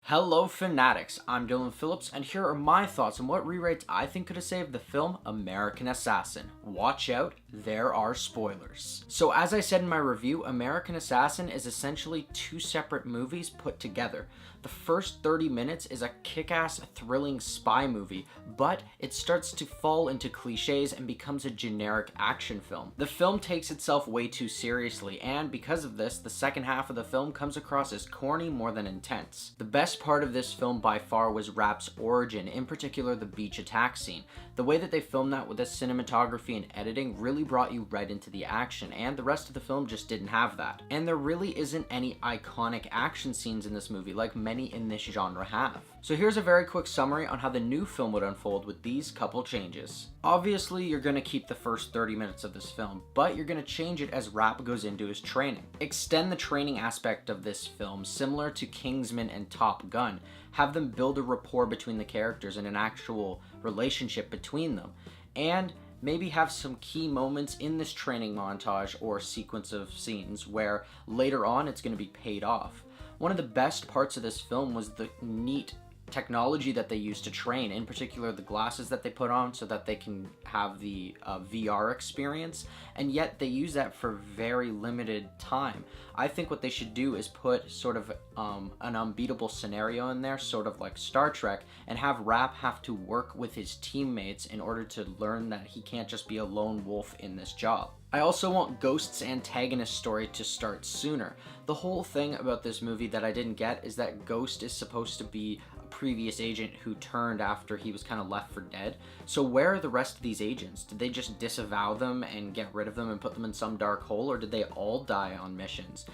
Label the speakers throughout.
Speaker 1: Hello Fanatics, I'm Phillips, and here are my thoughts on what rewrites I think could have saved the film American Assassin. Watch out, there are spoilers. So as I said in my review, American Assassin is essentially two separate movies put together. The first 30 minutes is a kick-ass, thrilling spy movie, but it starts to fall into cliches and becomes a generic action film. The film takes itself way too seriously, and because of this, the second half of the film comes across as corny more than intense. The best part of this film by far was Rap's origin, in particular the beach attack scene. The way that they filmed that with the cinematography and editing really brought you right into the action, and the rest of the film just didn't have that. And there really isn't any iconic action scenes in this movie like many in this genre have. So here's a very quick summary on how the new film would unfold with these couple changes. Obviously, you're going to keep the first 30 minutes of this film, but you're going to change it as Rap goes into his training. Extend the training aspect of this film similar to Kingsman and Top Gun. Have them build a rapport between the characters and an actual relationship between them. And maybe have some key moments in this training montage or sequence of scenes where later on it's going to be paid off. One of the best parts of this film was the neat technology that they used to train, in particular the glasses that they put on so that they can have the VR experience, and yet they use that for very limited time. I think what they should do is put sort of an unbeatable scenario in there, sort of like Star Trek, and have Rap have to work with his teammates in order to learn that he can't just be a lone wolf in this job. I also want Ghost's antagonist story to start sooner. The whole thing about this movie that I didn't get is that Ghost is supposed to be a previous agent who turned after he was kind of left for dead. So where are the rest of these agents? Did they just disavow them and get rid of them and put them in some dark hole, or did they all die on missions?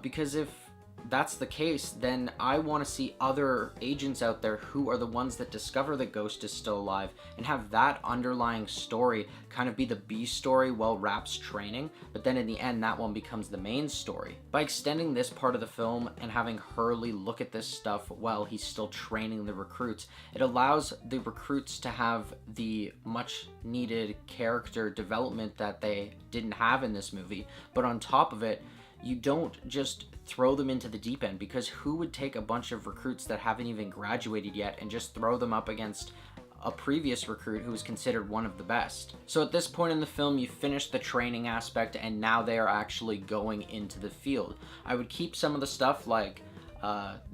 Speaker 1: Because if that's the case, then I want to see other agents out there who are the ones that discover that Ghost is still alive and have that underlying story kind of be the B story while Rap's training, but then in the end that one becomes the main story. By extending this part of the film and having Hurley look at this stuff while he's still training the recruits, it allows the recruits to have the much needed character development that they didn't have in this movie, but on top of it, you don't just throw them into the deep end, because who would take a bunch of recruits that haven't even graduated yet and just throw them up against a previous recruit who was considered one of the best? So at this point in the film, you finish the training aspect and now they are actually going into the field. I would keep some of the stuff like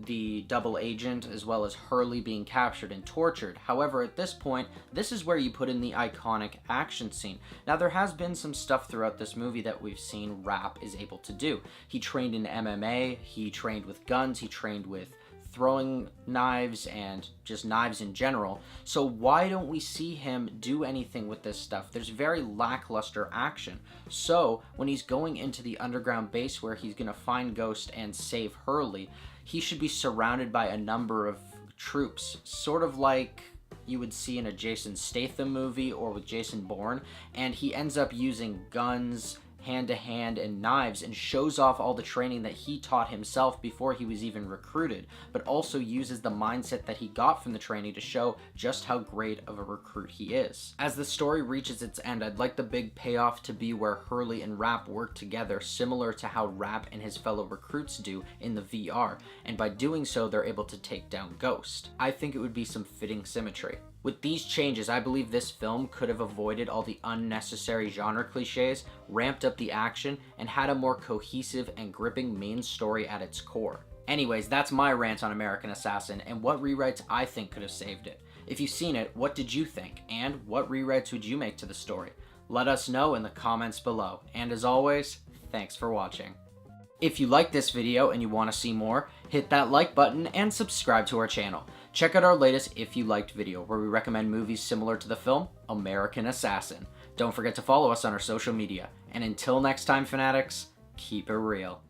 Speaker 1: the double agent as well as Hurley being captured and tortured. However, at this point, this is where you put in the iconic action scene. Now, there has been some stuff throughout this movie that we've seen Rap is able to do. He trained in MMA, he trained with guns, he trained with throwing knives and just knives in general. So why don't we see him do anything with this stuff? There's very lackluster action. So when he's going into the underground base where he's gonna find Ghost and save Hurley, he should be surrounded by a number of troops, sort of like you would see in a Jason Statham movie or with Jason Bourne, and he ends up using guns, hand-to-hand, and knives, and shows off all the training that he taught himself before he was even recruited, but also uses the mindset that he got from the training to show just how great of a recruit he is. As the story reaches its end, I'd like the big payoff to be where Hurley and Rap work together, similar to how Rap and his fellow recruits do in the VR, and by doing so, they're able to take down Ghost. I think it would be some fitting symmetry. With these changes, I believe this film could have avoided all the unnecessary genre cliches, ramped up the action, and had a more cohesive and gripping main story at its core. Anyways, that's my rant on American Assassin and what rewrites I think could have saved it. If you've seen it, what did you think? And what rewrites would you make to the story? Let us know in the comments below. And as always, thanks for watching. If you like this video and you want to see more, hit that like button and subscribe to our channel. Check out our latest If You Liked video, where we recommend movies similar to the film American Assassin. Don't forget to follow us on our social media. And until next time, Fanatics, keep it real.